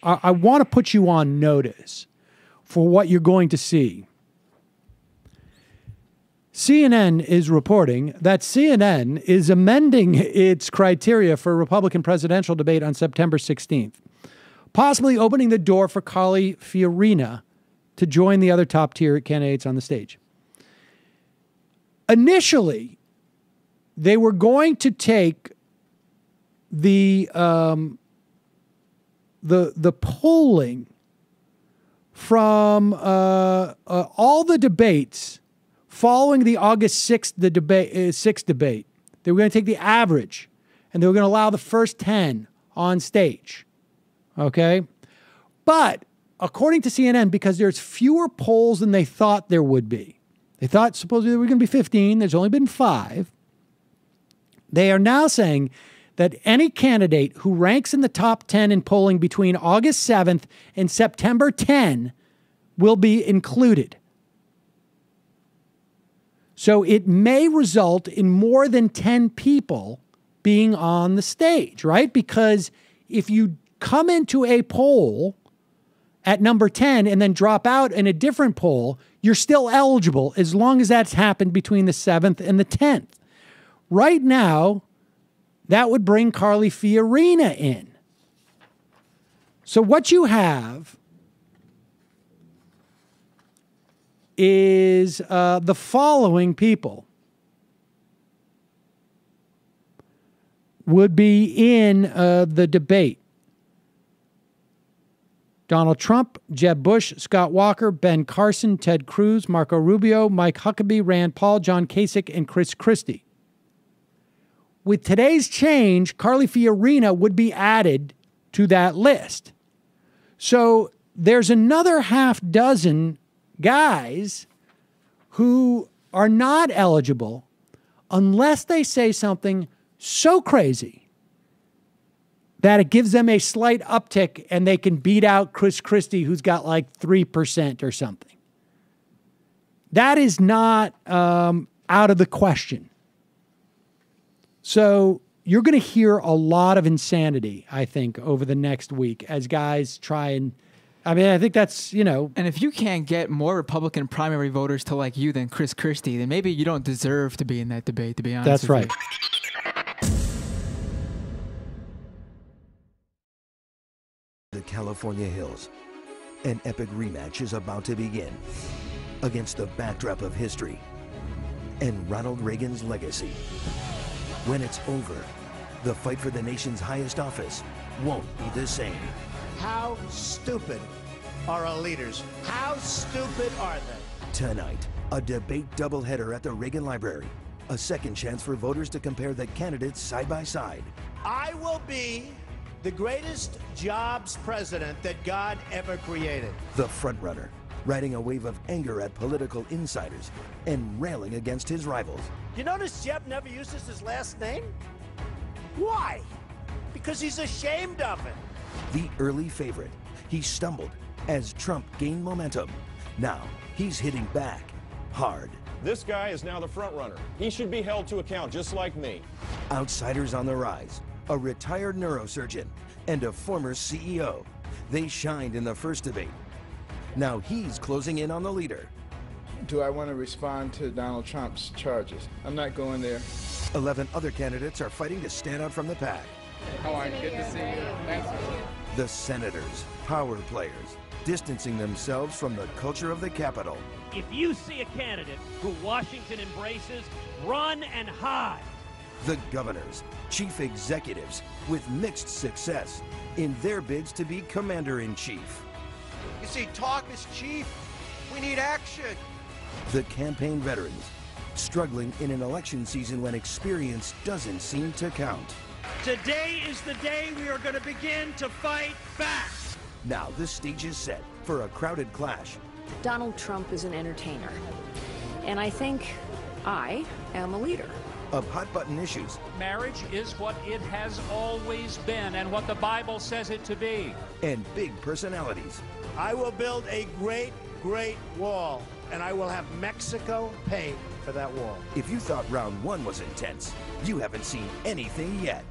I want to put you on notice for what you're going to see. CNN is reporting that CNN is amending its criteria for a Republican presidential debate on September 16th, possibly opening the door for Carly Fiorina to join the other top-tier candidates on the stage. Initially, they were going to take the polling from all the debates following the August 6th debate. They were going to take the average, and they were going to allow the first 10 on stage. Okay? But according to CNN, because there's fewer polls than they thought there would be, they thought supposedly there were going to be 15. There's only been 5. They are now saying that any candidate who ranks in the top 10 in polling between August 7th and September 10 will be included. So it may result in more than 10 people being on the stage, right? Because if you come into a poll at number 10 and then drop out in a different poll, you're still eligible as long as that's happened between the 7th and the 10th. Right now, that would bring Carly Fiorina in. So what you have is the following people would be in the debate. Donald Trump, Jeb Bush, Scott Walker, Ben Carson, Ted Cruz, Marco Rubio, Mike Huckabee, Rand Paul, John Kasich, and Chris Christie. With today's change, Carly Fiorina would be added to that list. So there's another half dozen guys who are not eligible unless they say something so crazy that it gives them a slight uptick and they can beat out Chris Christie, who's got like 3% or something. That is not out of the question. So you're going to hear a lot of insanity, I think, over the next week as guys try and, I mean, I think that's, you know. And if you can't get more Republican primary voters to like you than Chris Christie, then maybe you don't deserve to be in that debate, to be honest. That's right. The California Hills. An epic rematch is about to begin against the backdrop of history and Ronald Reagan's legacy. When it's over, the fight for the nation's highest office won't be the same. How stupid are our leaders? How stupid are they? Tonight, a debate doubleheader at the Reagan Library. A second chance for voters to compare the candidates side by side. I will be the greatest jobs president that God ever created. The frontrunner, riding a wave of anger at political insiders and railing against his rivals. You notice Jeb never uses his last name? Why? Because he's ashamed of it. The early favorite, he stumbled as Trump gained momentum. Now, he's hitting back hard. This guy is now the frontrunner. He should be held to account just like me. Outsiders on the rise, a retired neurosurgeon and a former CEO. They shined in the first debate. Now he's closing in on the leader. Do I want to respond to Donald Trump's charges? I'm not going there. 11 other candidates are fighting to stand out from the pack. How are you? Good to see you. Thanks. The senators, power players, distancing themselves from the culture of the Capitol. If you see a candidate who Washington embraces, run and hide. The governors, chief executives, with mixed success in their bids to be commander-in-chief. You see, talk is cheap. We need action. The campaign veterans, struggling in an election season when experience doesn't seem to count. Today is the day we are going to begin to fight back. Now the stage is set for a crowded clash. Donald Trump is an entertainer, and I think I am a leader. Of hot-button issues. Marriage is what it has always been and what the Bible says it to be. And big personalities. I will build a great, great wall, and I will have Mexico pay for that wall. If you thought round one was intense, you haven't seen anything yet.